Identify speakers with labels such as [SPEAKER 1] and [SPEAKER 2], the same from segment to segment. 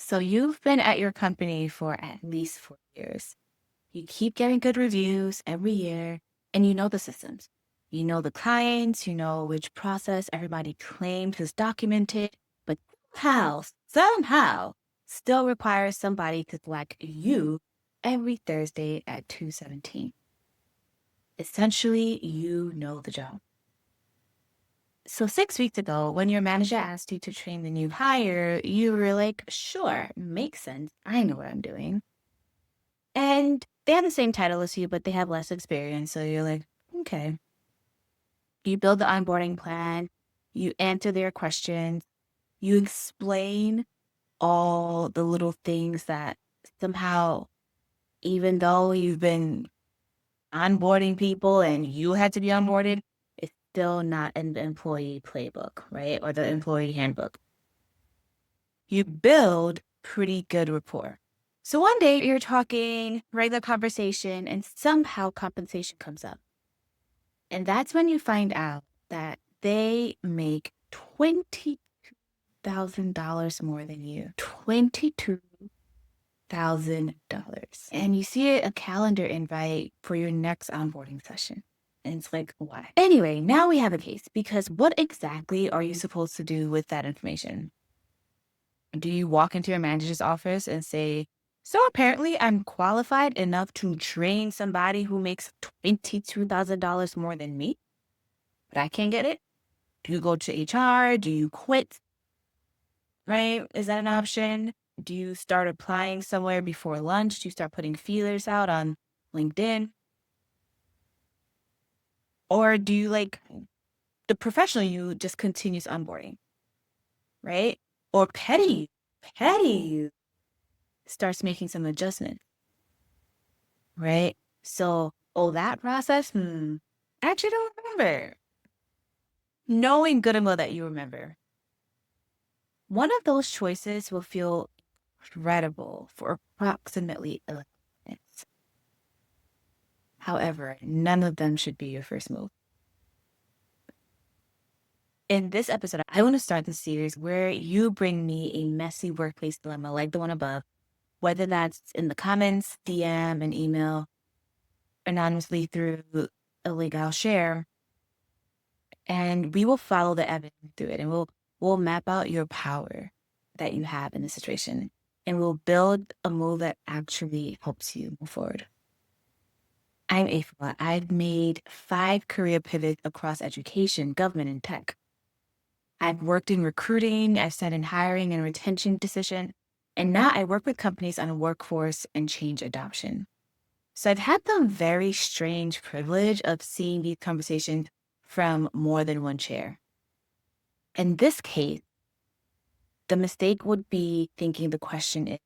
[SPEAKER 1] So you've been at your company for at least 4 years. You keep getting good reviews every year, and you know the systems. You know the clients, you know which process everybody claims is documented, but somehow, still requires somebody to select you every Thursday at 2:17. Essentially, you know the job. So 6 weeks ago, when your manager asked you to train the new hire, you were like, sure, makes sense. I know what I'm doing. And they have the same title as you, but they have less experience. So you're like, okay. You build the onboarding plan, you answer their questions, you explain all the little things that somehow, even though you've been onboarding people and you had to be onboarded, it's still not in the employee playbook, right? Or the employee handbook. You build pretty good rapport. So one day you're talking, regular conversation, and somehow compensation comes up. And that's when you find out that they make $22,000 more than you. $22,000. And you see a calendar invite for your next onboarding session. And it's like, why? Anyway, now we have a case because what exactly are you supposed to do with that information? Do you walk into your manager's office and say, so apparently I'm qualified enough to train somebody who makes $22,000 more than me, but I can't get it? Do you go to HR? Do you quit? Right? Is that an option? Do you start applying somewhere before lunch? Do you start putting feelers out on LinkedIn? Or do you the professional you just continues onboarding, right? Or petty starts making some adjustments, right? So, that process, I actually don't remember. Knowing good and well that you remember. One of those choices will feel incredible for approximately 11 minutes. However, none of them should be your first move. In this episode, I want to start the series where you bring me a messy workplace dilemma like the one above, whether that's in the comments, DM, and email, anonymously through a link I'll share. And we will follow the evidence through it, and we'll map out your power that you have in the situation, and we'll build a move that actually helps you move forward. I'm Afua. I've made 5 career pivots across education, government, and tech. I've worked in recruiting, I've sat in hiring and retention decision, and now I work with companies on workforce and change adoption. So I've had the very strange privilege of seeing these conversations from more than one chair. In this case, the mistake would be thinking the question is,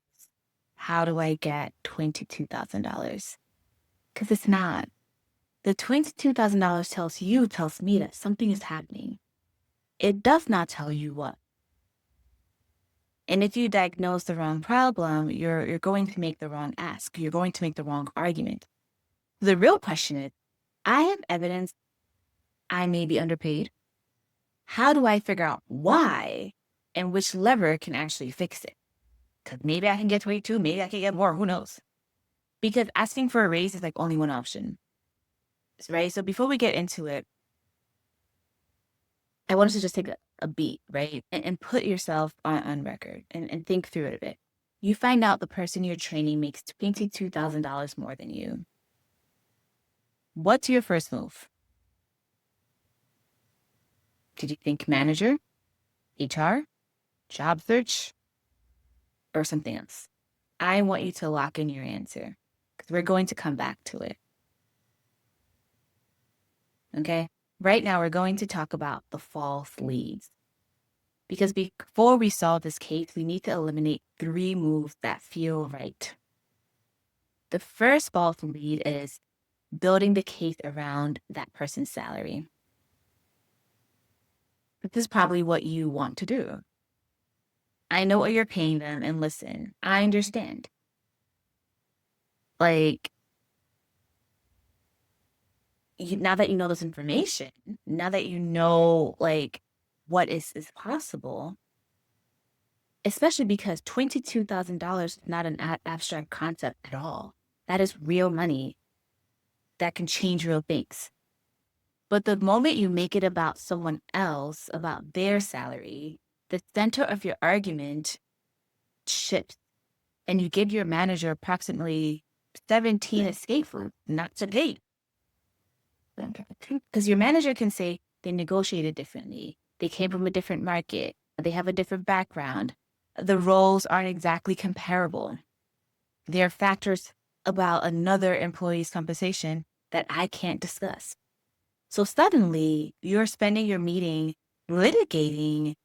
[SPEAKER 1] how do I get $22,000? Because it's not. The $22,000 tells me that something is happening. It does not tell you what. And if you diagnose the wrong problem, you're going to make the wrong ask. You're going to make the wrong argument. The real question is, I have evidence I may be underpaid. How do I figure out why and which lever can actually fix it? Because maybe I can get 22, maybe I can get more, who knows? Because asking for a raise is only one option, right? So before we get into it, I want us to just take a beat, right? And put yourself on record and think through it a bit. You find out the person you're training makes $22,000 more than you. What's your first move? Did you think manager, HR, job search, or something else? I want you to lock in your answer because we're going to come back to it. Okay? Right now, we're going to talk about the false leads. Because before we solve this case, we need to eliminate 3 moves that feel right. The first false lead is building the case around that person's salary. This is probably what you want to do. I know what you're paying them, and listen, I understand. Now that you know this information, now that you know what is possible, especially because $22,000 is not an abstract concept at all. That is real money that can change real things. But the moment you make it about someone else, about their salary, the center of your argument shifts, and you give your manager approximately 17 escape routes not to date. Because your manager can say they negotiated differently, they came from a different market, they have a different background, the roles aren't exactly comparable. There are factors about another employee's compensation that I can't discuss. So suddenly you're spending your meeting litigating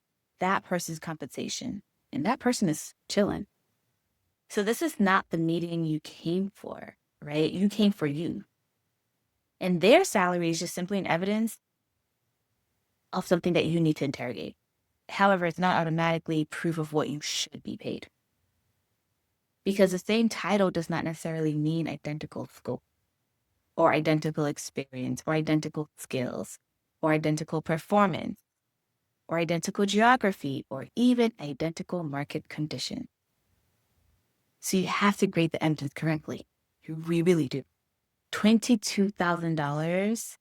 [SPEAKER 1] that person's compensation, and that person is chilling. So this is not the meeting you came for, right? You came for you. And their salary is just simply an evidence of something that you need to interrogate. However, it's not automatically proof of what you should be paid. Because the same title does not necessarily mean identical scope, or identical experience, or identical skills, or identical performance, or identical geography, or even identical market condition. So you have to grade the evidence correctly. You really do. $22,000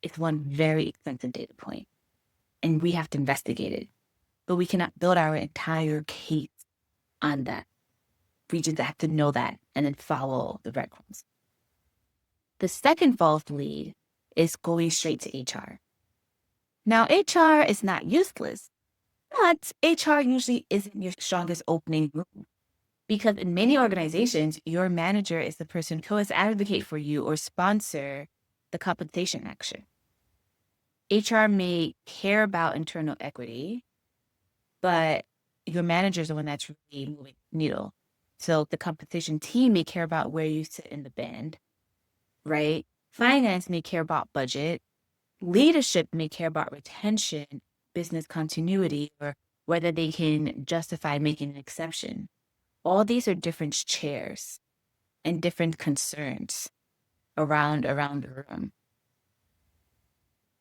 [SPEAKER 1] is one very expensive data point, and we have to investigate it. But we cannot build our entire case on that. We just have to know that and then follow the breadcrumbs. The second false lead is going straight to HR. Now, HR is not useless, but HR usually isn't your strongest opening room. Because in many organizations, your manager is the person who has advocate for you or sponsor the compensation action. HR may care about internal equity, but your manager is the one that's really moving the needle. So the compensation team may care about where you sit in the band, right? Finance may care about budget. Leadership may care about retention, business continuity, or whether they can justify making an exception. All these are different chairs and different concerns around the room.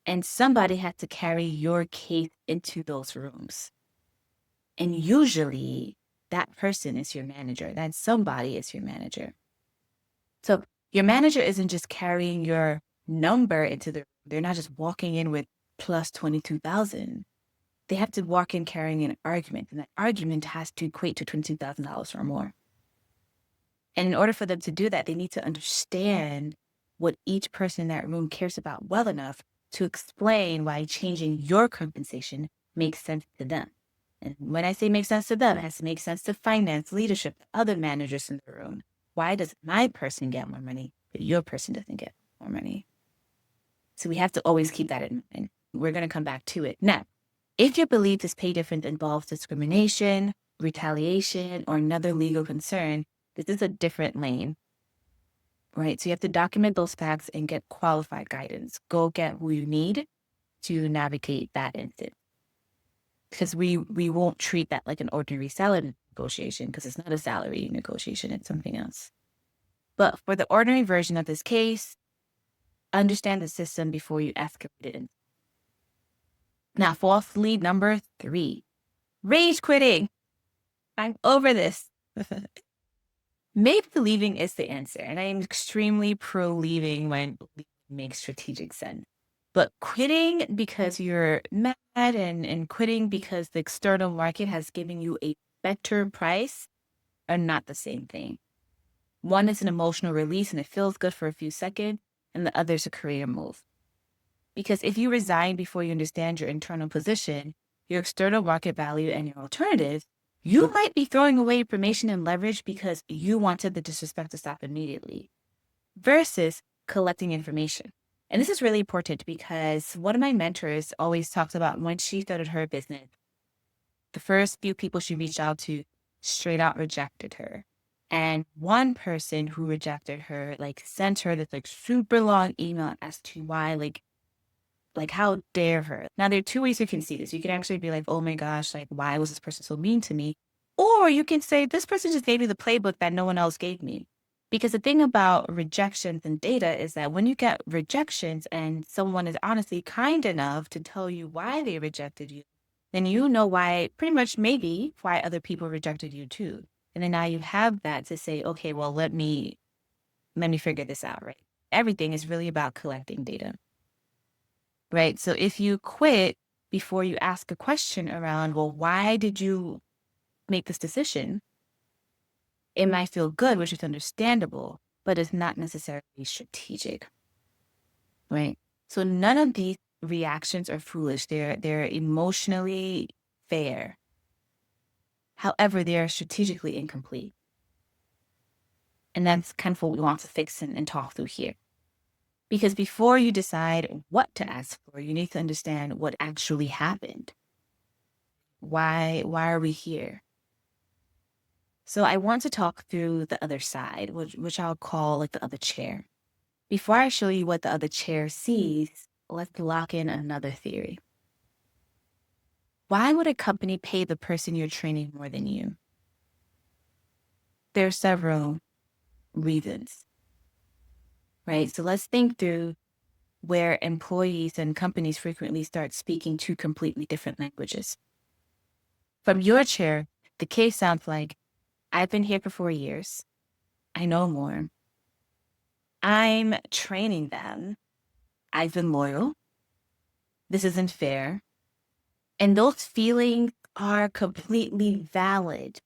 [SPEAKER 1] And somebody has to carry your case into those rooms. And usually that person is your manager. That somebody is your manager. So your manager isn't just carrying your number into the room. They're not just walking in with plus 22,000. They have to walk in carrying an argument, and that argument has to equate to $22,000 or more. And in order for them to do that, they need to understand what each person in that room cares about well enough to explain why changing your compensation makes sense to them. And when I say makes sense to them, it has to make sense to finance, leadership, other managers in the room. Why does my person get more money, but your person doesn't get more money? So we have to always keep that in mind. We're going to come back to it. Now, if you believe this pay difference involves discrimination, retaliation, or another legal concern, this is a different lane, right? So you have to document those facts and get qualified guidance. Go get who you need to navigate that instance. Because we won't treat that like an ordinary salary negotiation, because it's not a salary negotiation, it's something else. But for the ordinary version of this case, understand the system before you escalate it. Now, false lead number 3, rage quitting. I'm over this. Maybe leaving is the answer, and I am extremely pro leaving when leaving makes strategic sense. But quitting because you're mad and quitting because the external market has given you a better price are not the same thing. One is an emotional release and it feels good for a few seconds, and the other is a career move. Because if you resign before you understand your internal position, your external market value, and your alternatives, you might be throwing away information and leverage because you wanted the disrespect to stop immediately versus collecting information. And this is really important because one of my mentors always talks about when she started her business, the first few people she reached out to straight out rejected her. And one person who rejected her, sent her this super long email as to why, how dare her. Now, there are 2 ways you can see this. You can actually be like, oh my gosh, why was this person so mean to me? Or you can say, this person just gave me the playbook that no one else gave me. Because the thing about rejections and data is that when you get rejections and someone is honestly kind enough to tell you why they rejected you, then you know why, pretty much maybe why other people rejected you too. And then now you have that to say, okay, well, let me figure this out, right? Everything is really about collecting data, right? So if you quit before you ask a question around, well, why did you make this decision? It might feel good, which is understandable, but it's not necessarily strategic, right? So none of these reactions are foolish. They're emotionally fair. However, they are strategically incomplete. And that's kind of what we want to fix and talk through here. Because before you decide what to ask for, you need to understand what actually happened. Why are we here? So I want to talk through the other side, which I'll call like the other chair. Before I show you what the other chair sees, let's lock in another theory. Why would a company pay the person you're training more than you? There are several reasons, right? So let's think through where employees and companies frequently start speaking two completely different languages. From your chair, the case sounds like, I've been here for 4 years. I know more. I'm training them. I've been loyal. This isn't fair. And those feelings are completely valid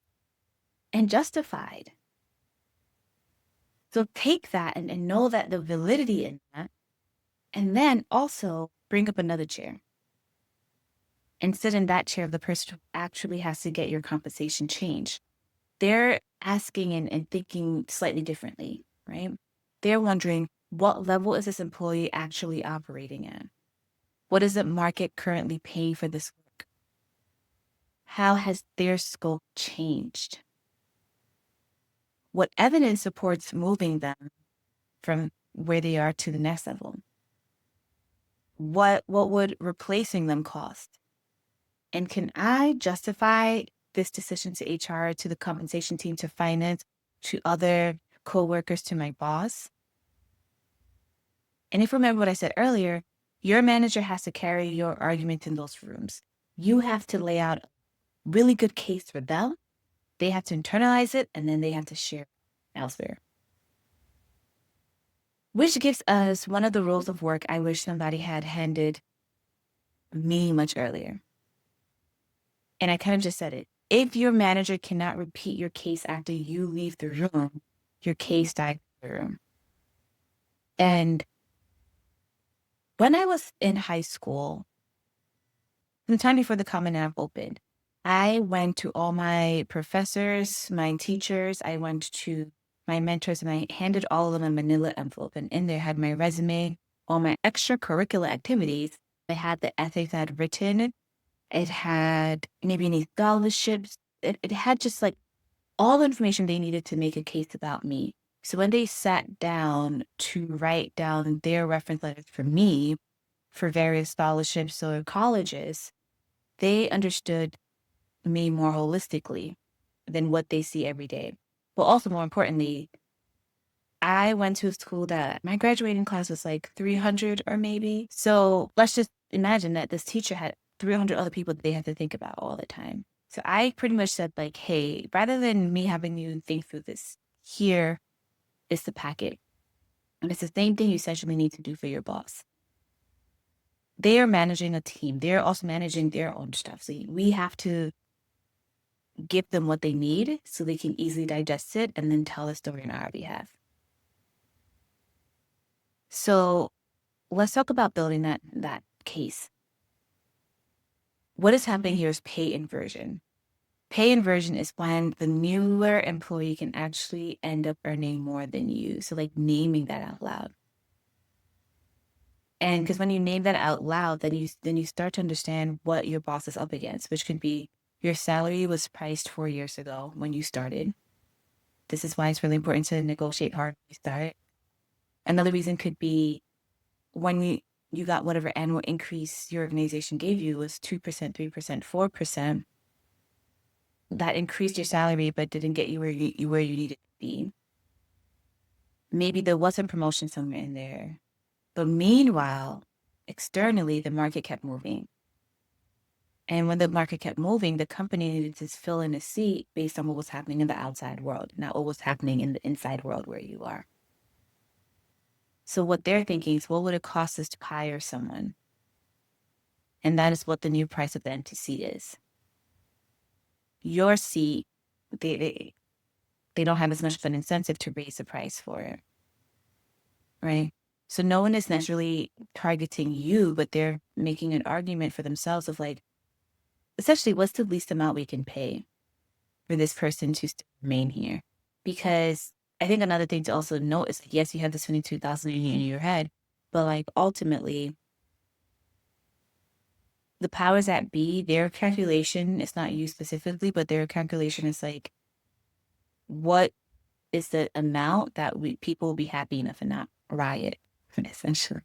[SPEAKER 1] and justified. So take that and know that the validity in that, and then also bring up another chair and sit in that chair of the person who actually has to get your compensation changed. They're asking and thinking slightly differently, right? They're wondering, what level is this employee actually operating at? What is the market currently paying for this work? How has their scope changed? What evidence supports moving them from where they are to the next level? What would replacing them cost? And can I justify this decision to HR, to the compensation team, to finance, to other coworkers, to my boss? And if you remember what I said earlier, your manager has to carry your argument in those rooms. You have to lay out a really good case for them. They have to internalize it, and then they have to share elsewhere. Which gives us one of the rules of work I wish somebody had handed me much earlier. And I kind of just said it. If your manager cannot repeat your case after you leave the room, your case dies in the room. And when I was in high school, sometime before the Common App opened, I went to all my professors, my teachers, I went to my mentors, and I handed all of them a manila envelope. And in there had my resume, all my extracurricular activities. I had the essays I had written. It had maybe any scholarships. It had just like all the information they needed to make a case about me. So when they sat down to write down their reference letters for me for various scholarships or colleges, they understood me more holistically than what they see every day. But also more importantly, I went to a school that my graduating class was like 300 or maybe. So let's just imagine that this teacher had 300 other people that they had to think about all the time. So I pretty much said like, hey, rather than me having you think through this, here is the packet. And it's the same thing you essentially need to do for your boss. They are managing a team. They're also managing their own stuff. So we have to give them what they need so they can easily digest it and then tell the story on our behalf. So let's talk about building that case. What is happening here is pay inversion. Pay inversion is when the newer employee can actually end up earning more than you. So like naming that out loud. And because when you name that out loud, then you start to understand what your boss is up against, which could be your salary was priced 4 years ago when you started. This is why it's really important to negotiate hard when you start. Another reason could be when you got whatever annual increase your organization gave you was 2%, 3%, 4%. That increased your salary but didn't get you where you needed to be. Maybe there was a promotion somewhere in there. But meanwhile, externally, the market kept moving. And when the market kept moving, the company needed to fill in a seat based on what was happening in the outside world, not what was happening in the inside world where you are. So what they're thinking is, what would it cost us to hire someone? And that is what the new price of the empty seat is. Your seat, they don't have as much of an incentive to raise the price for it, right? So no one is necessarily targeting you, but they're making an argument for themselves of like, essentially, what's the least amount we can pay for this person to remain here? Because I think another thing to also note is that, yes, you have this 22,000 in your head, but like ultimately, the powers that be, their calculation is not you specifically, but their calculation is like, what is the amount that people will be happy enough and not riot, essentially.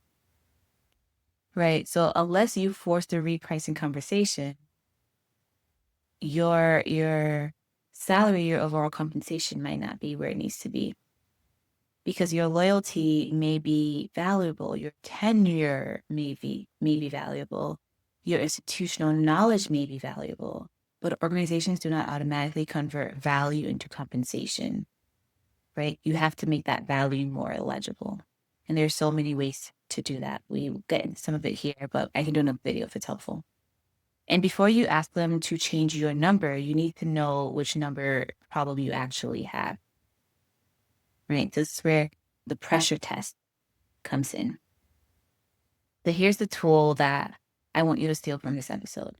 [SPEAKER 1] Right. So unless you force the repricing conversation, your salary, your overall compensation might not be where it needs to be. Because your loyalty may be valuable, your tenure may be valuable, your institutional knowledge may be valuable, but organizations do not automatically convert value into compensation, right? You have to make that value more legible. And there's so many ways to do that. We get into some of it here, but I can do another video if it's helpful. And before you ask them to change your number, you need to know which number problem you actually have, right? This is where the pressure test comes in. So here's the tool that I want you to steal from this episode.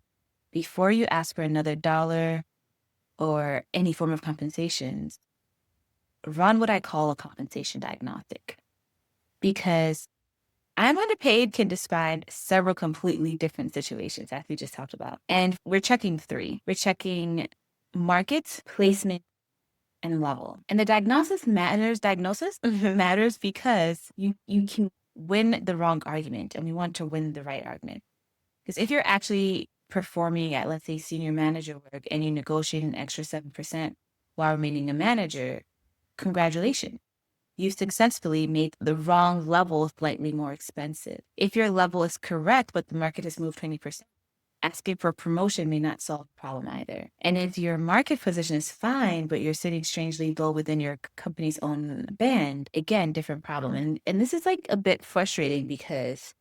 [SPEAKER 1] Before you ask for another dollar or any form of compensations, run what I call a compensation diagnostic. Because I'm underpaid can describe several completely different situations, as we just talked about. And we're checking three. We're checking market, placement, and level. And the diagnosis matters because you can win the wrong argument, and we want to win the right argument. Because if you're actually performing at, let's say, senior manager work and you negotiate an extra 7% while remaining a manager, congratulations. You successfully made the wrong level slightly more expensive. If your level is correct, but the market has moved 20%, asking for promotion may not solve the problem either. And if your market position is fine, but you're sitting strangely low within your company's own band, again, different problem. And this is like a bit frustrating because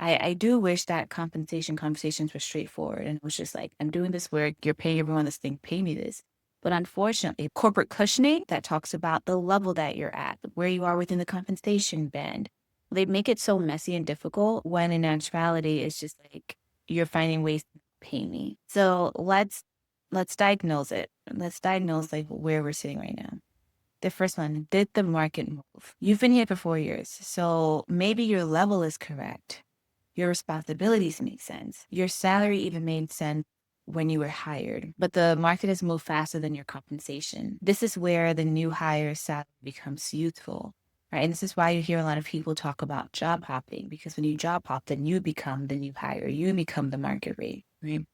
[SPEAKER 1] I do wish that compensation conversations were straightforward and it was just like, I'm doing this work, you're paying everyone this thing, pay me this. But unfortunately, corporate cushioning that talks about the level that you're at, where you are within the compensation band, they make it so messy and difficult when in actuality, it's just like, you're finding ways to pay me. So let's diagnose it. Let's diagnose like where we're sitting right now. The first one, did the market move? You've been here for 4 years, so maybe your level is correct. Your responsibilities make sense. Your salary even made sense when you were hired, but the market has moved faster than your compensation. This is where the new hire salary becomes useful, right? And this is why you hear a lot of people talk about job hopping, because when you job hop, then you become the new hire, you become the market rate, right?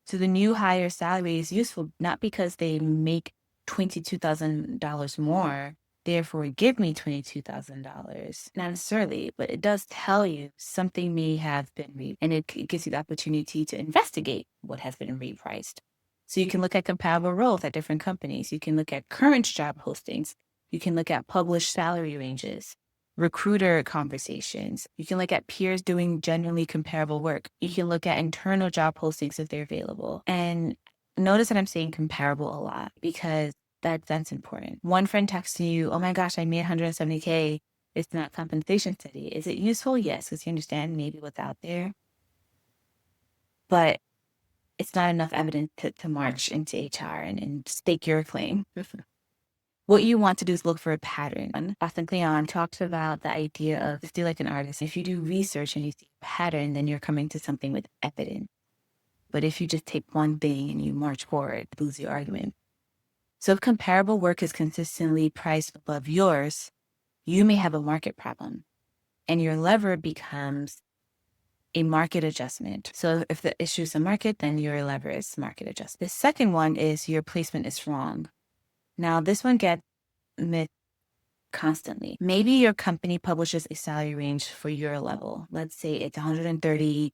[SPEAKER 1] So the new hire salary is useful not because they make $22,000 more, therefore give me $22,000. Not necessarily, but it does tell you something may have been and it gives you the opportunity to investigate what has been repriced. So you can look at comparable roles at different companies. You can look at current job postings. You can look at published salary ranges, recruiter conversations. You can look at peers doing generally comparable work. You can look at internal job postings if they're available. And notice that I'm saying comparable a lot because that's important. One friend texts you, oh my gosh, I made 170K. It's not compensation steady. Is it useful? Yes, because you understand maybe what's out there. But it's not enough evidence to march into HR and stake your claim. What you want to do is look for a pattern. Austin Kleon talks about the idea of just do like an artist. If you do research and you see a pattern, then you're coming to something with evidence. But if you just take one thing and you march forward, lose your argument. So if comparable work is consistently priced above yours, you may have a market problem. And your lever becomes a market adjustment. So if the issue is a market, then your lever is market adjustment. The second one is your placement is wrong. Now, this one gets missed constantly. Maybe your company publishes a salary range for your level. Let's say it's 130,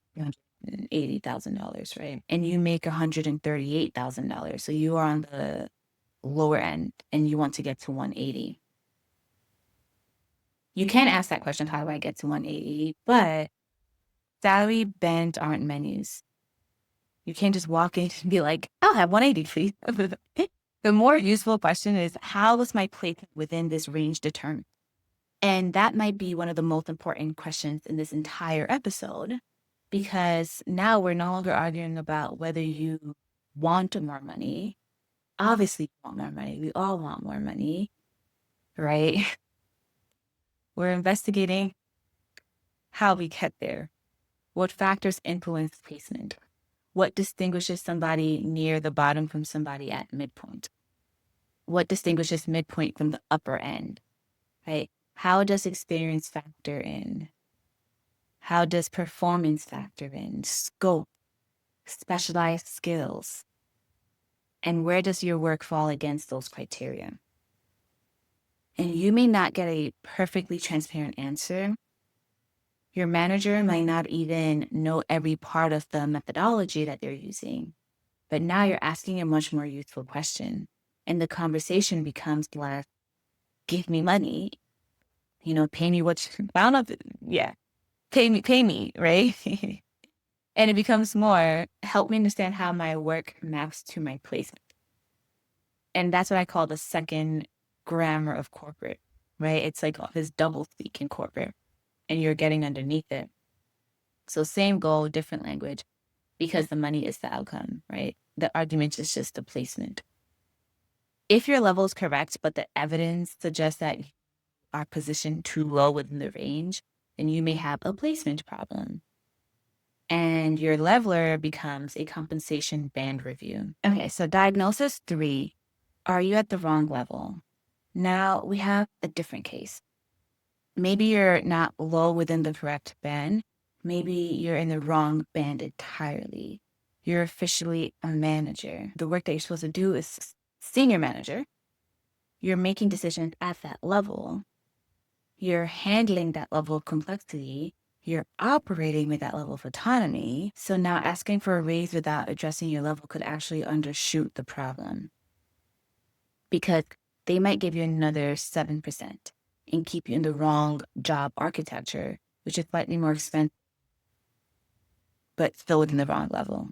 [SPEAKER 1] $180,000, right? And you make $138,000. So you are on the lower end and you want to get to 180. You can ask that question, how do I get to 180? But salary bands aren't menus. You can't just walk in and be like, I'll have 180, please. The more useful question is, how was my placement within this range determined? And that might be one of the most important questions in this entire episode, because now we're no longer arguing about whether you want more money. Obviously, you want more money. We all want more money, right? We're investigating how we get there. What factors influence placement? What distinguishes somebody near the bottom from somebody at midpoint? What distinguishes midpoint from the upper end, right? How does experience factor in? How does performance factor in? Scope, specialized skills, and where does your work fall against those criteria? And you may not get a perfectly transparent answer. Your manager might not even know every part of the methodology that they're using, but now you're asking a much more useful question. And the conversation becomes less, give me money, pay me what you, I don't know if, yeah, pay me, right? And it becomes more, help me understand how my work maps to my placement. And that's what I call the second grammar of corporate, right? It's like this double speak in corporate, and you're getting underneath it. So same goal, different language, because the money is the outcome, right? The argument is just the placement. If your level is correct, but the evidence suggests that you are positioned too low within the range, then you may have a placement problem. And your leveler becomes a compensation band review. Okay, so diagnosis 3, are you at the wrong level? Now we have a different case. Maybe you're not low within the correct band. Maybe you're in the wrong band entirely. You're officially a manager. The work that you're supposed to do is senior manager. You're making decisions at that level. You're handling that level of complexity. You're operating with that level of autonomy. So now asking for a raise without addressing your level could actually undershoot the problem, because they might give you another 7% and keep you in the wrong job architecture, which is slightly more expensive, but still within the wrong level.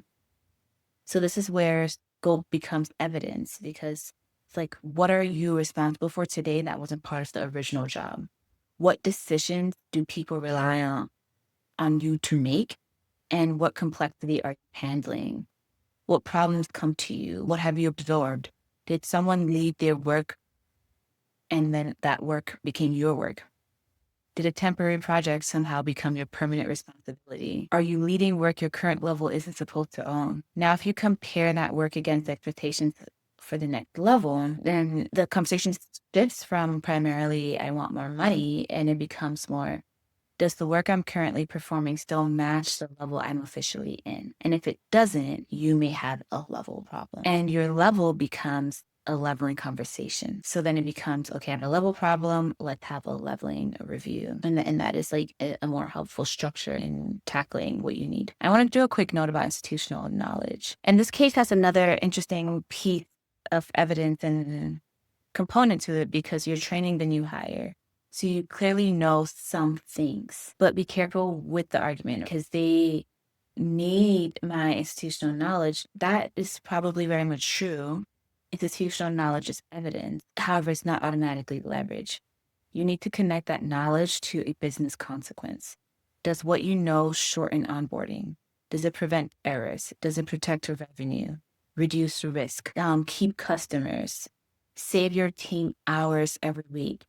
[SPEAKER 1] So this is where scope becomes evidence, because it's like, what are you responsible for today that wasn't part of the original job? What decisions do people rely on you to make? And what complexity are you handling? What problems come to you? What have you absorbed? Did someone leave their work and then that work became your work? Did a temporary project somehow become your permanent responsibility? Are you leading work your current level isn't supposed to own? Now, if you compare that work against expectations for the next level, then the conversation shifts from primarily, I want more money, and it becomes more, does the work I'm currently performing still match the level I'm officially in? And if it doesn't, you may have a level problem. And your level becomes a leveling conversation. So then it becomes, okay, I have a level problem, let's have a leveling review. And that is like a more helpful structure in tackling what you need. I want to do a quick note about institutional knowledge. And this case has another interesting piece of evidence and component to it, because you're training the new hire. So you clearly know some things, but be careful with the argument, because they need my institutional knowledge. That is probably very much true. Institutional knowledge is evidence. However, it's not automatically leverage. You need to connect that knowledge to a business consequence. Does what you know shorten onboarding? Does it prevent errors? Does it protect your revenue? Reduce risk? Keep customers? Save your team hours every week?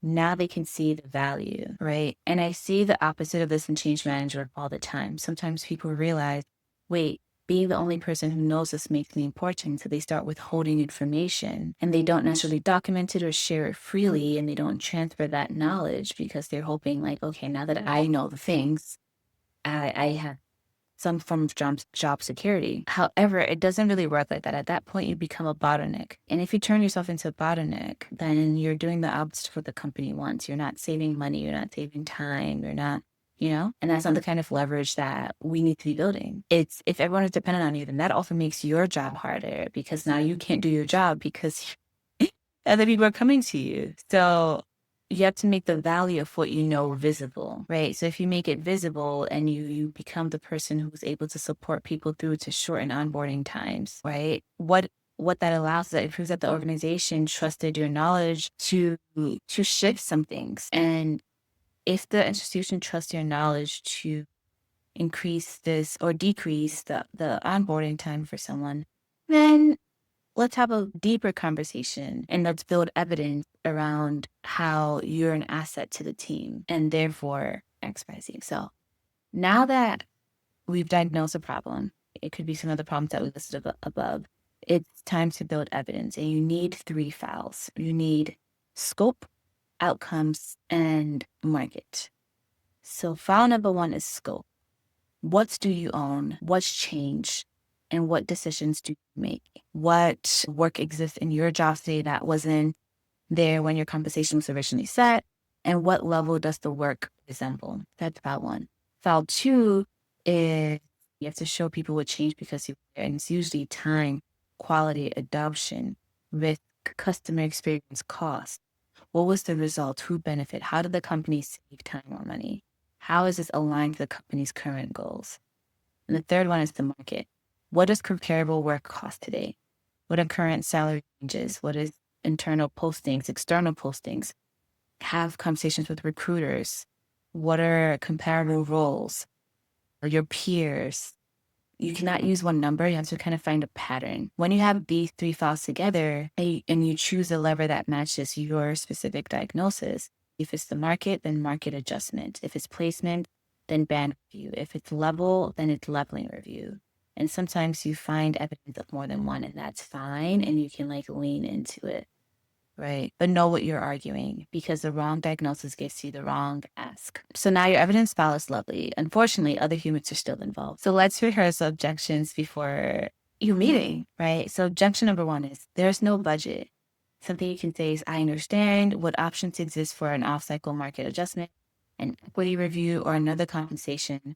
[SPEAKER 1] Now they can see the value, right? And I see the opposite of this in change management all the time. Sometimes people realize, wait, being the only person who knows this makes me important. So they start withholding information, and they don't necessarily document it or share it freely, and they don't transfer that knowledge because they're hoping like, okay, now that I know the things, I have some form of job security. However, it doesn't really work like that. At that point, you become a bottleneck. And if you turn yourself into a bottleneck, then you're doing the opposite of what the company wants. You're not saving money. You're not saving time. You're not And that's not the kind of leverage that we need to be building. It's if everyone is dependent on you, then that also makes your job harder because now you can't do your job because other people are coming to you. So you have to make the value of what you know visible, right? So if you make it visible and you become the person who's able to support people through to shorten onboarding times, right? What that allows is that it proves that the organization trusted your knowledge to shift some things. And if the institution trusts your knowledge to increase this or decrease the onboarding time for someone, then let's have a deeper conversation and let's build evidence around how you're an asset to the team and therefore XYZ. So now that we've diagnosed a problem, it could be some of the problems that we listed above, it's time to build evidence. And you need 3 files. You need scope, outcomes, and market. So file number 1 is scope. What do you own? What's changed? And what decisions do you make? What work exists in your job today that wasn't there when your compensation was originally set? And what level does the work resemble? That's file 1. File 2 is you have to show people what changed because you were there. And it's usually time, quality, adoption, risk, customer experience, cost. What was the result? Who benefit? How did the company save time or money? How is this aligned to the company's current goals? And the third one is the market. What does comparable work cost today? What are current salary ranges? What is internal postings, external postings? Have conversations with recruiters. What are comparable roles? Or your peers? You cannot use one number. You have to kind of find a pattern. When you have these 3 files together and you choose a lever that matches your specific diagnosis, if it's the market, then market adjustment. If it's placement, then band review. If it's level, then it's leveling review. And sometimes you find evidence of more than one, and that's fine. And you can lean into it, right? But know what you're arguing because the wrong diagnosis gets you the wrong ask. So now your evidence file is lovely. Unfortunately, other humans are still involved. So let's rehearse objections before your meeting, right? So objection number 1 is there's no budget. Something you can say is, I understand what options exist for an off-cycle market adjustment, an equity review, or another conversation,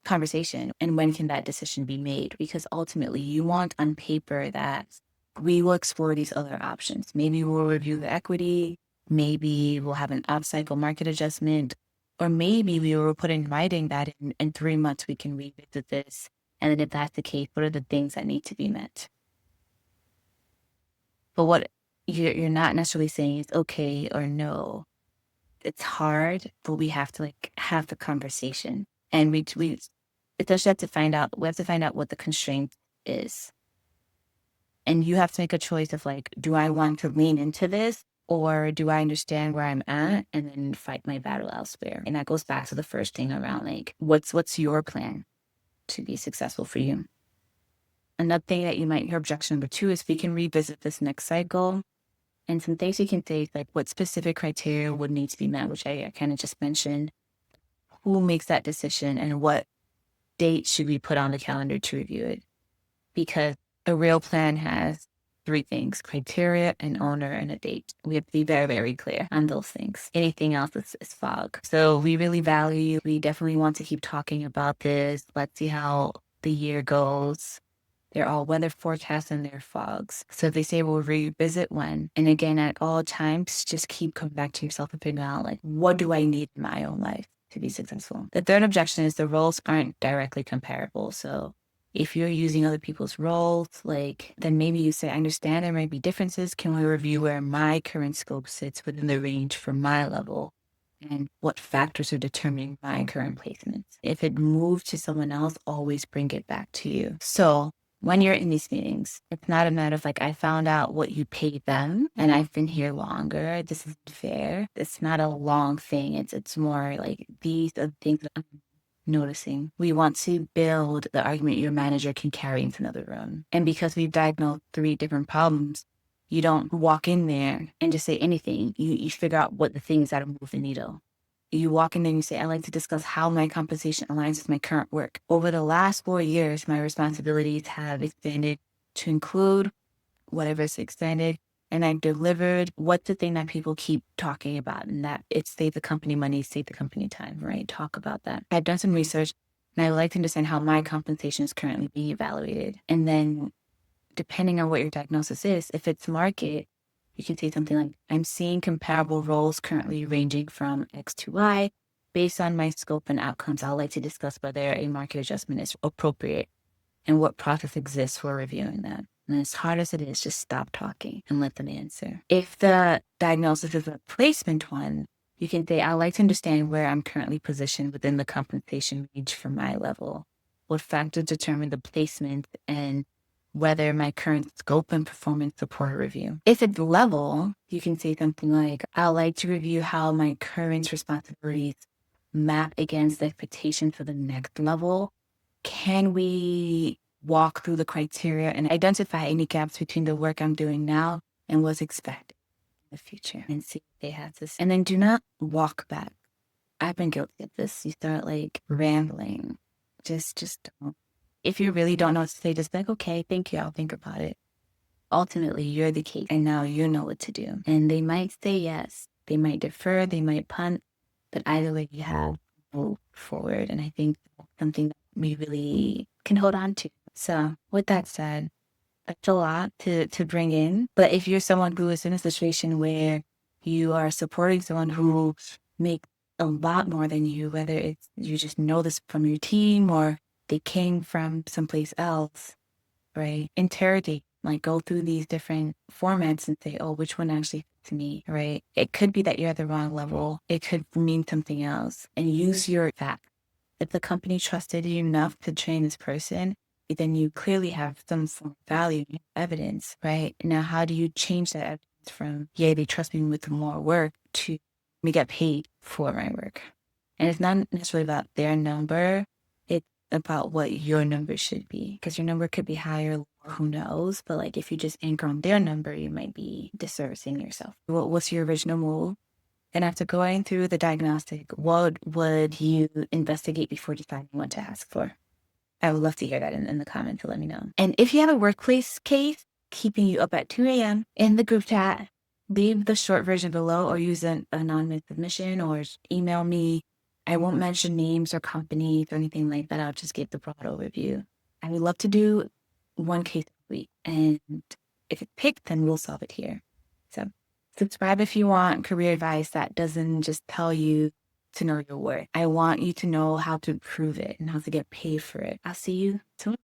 [SPEAKER 1] and when can that decision be made? Because ultimately you want on paper that we will explore these other options. Maybe we'll review the equity, maybe we'll have an off-cycle market adjustment, or maybe we will put in writing that in 3 months we can revisit this. And then if that's the case, what are the things that need to be met? But what you're not necessarily saying is okay or no. It's hard, but we have to have the conversation. And we essentially have to find out what the constraint is. And you have to make a choice of do I want to lean into this or do I understand where I'm at and then fight my battle elsewhere? And that goes back to the first thing around what's your plan to be successful for you? Another thing that you might hear objection number 2 is we can revisit this next cycle. And some things you can say is what specific criteria would need to be met, which I kind of just mentioned. Who makes that decision and what date should we put on the calendar to review it? Because a real plan has 3 things: criteria, an owner, and a date. We have to be very, very clear on those things. Anything else is fog. So we really value, we definitely want to keep talking about this. Let's see how the year goes. They're all weather forecasts and they're fogs. So if they say we'll revisit when, and again, at all times, just keep coming back to yourself and figuring out what do I need in my own life to be successful? The third objection is the roles aren't directly comparable. So if you're using other people's roles, then maybe you say, I understand there might be differences. Can we review where my current scope sits within the range for my level? And what factors are determining my current placements? If it moved to someone else, always bring it back to you. So when you're in these meetings, it's not a matter of I found out what you paid them and I've been here longer. This isn't fair. It's not a long thing. It's more these are things that I'm noticing. We want to build the argument your manager can carry into another room. And because we've diagnosed 3 different problems, you don't walk in there and just say anything. You figure out what the things that move the needle. You walk in there and you say, I'd like to discuss how my compensation aligns with my current work. Over the last 4 years, my responsibilities have expanded to include whatever is expanded, and I delivered what's the thing that people keep talking about, and that it's save the company money, save the company time, right? Talk about that. I've done some research, and I would like to understand how my compensation is currently being evaluated. And then depending on what your diagnosis is, if it's market, you can say something like, I'm seeing comparable roles currently ranging from X to Y. Based on my scope and outcomes, I'd like to discuss whether a market adjustment is appropriate and what process exists for reviewing that. And as hard as it is, just stop talking and let them answer. If the diagnosis is a placement one, you can say, I'd like to understand where I'm currently positioned within the compensation range for my level. What factors determine the placement and whether my current scope and performance support a review. If it's level, you can say something like, I'd like to review how my current responsibilities map against the expectation for the next level. Can we walk through the criteria and identify any gaps between the work I'm doing now and what's expected in the future, and see if they have this. And then do not walk back. I've been guilty of this. You start like rambling. Just don't. If you really don't know what to say, just be like, okay, thank you, I'll think about it. Ultimately, you're the case, and now you know what to do. And they might say yes, they might defer, they might punt, but either way, you have to move forward. And I think that's something that we really can hold on to. So with that said, that's a lot to bring in. But if you're someone who is in a situation where you are supporting someone who makes a lot more than you, whether it's you just know this from your team or they came from someplace else, right? Interrogate, like go through these different formats and say, oh, which one actually fits me, right? It could be that you're at the wrong level. It could mean something else. And use your fact. If the company trusted you enough to train this person, then you clearly have some form of value, evidence, right? Now, how do you change that evidence from, yeah, they trust me with more work to me get paid for my work? And it's not necessarily about their number. It's about what your number should be, because your number could be higher, lower, who knows? But like if you just anchor on their number, you might be disservicing yourself. What's your original move? And after going through the diagnostic, what would you investigate before deciding what to ask for? I would love to hear that in the comments to let me know. And if you have a workplace case keeping you up at 2 a.m. in the group chat, leave the short version below or use an anonymous submission or email me. I won't mention names or companies or anything like that. I'll just give the broad overview. I would love to do one case a week. And if it's picked, then we'll solve it here. So subscribe if you want career advice that doesn't just tell you to know your worth. I want you to know how to prove it and how to get paid for it. I'll see you tomorrow.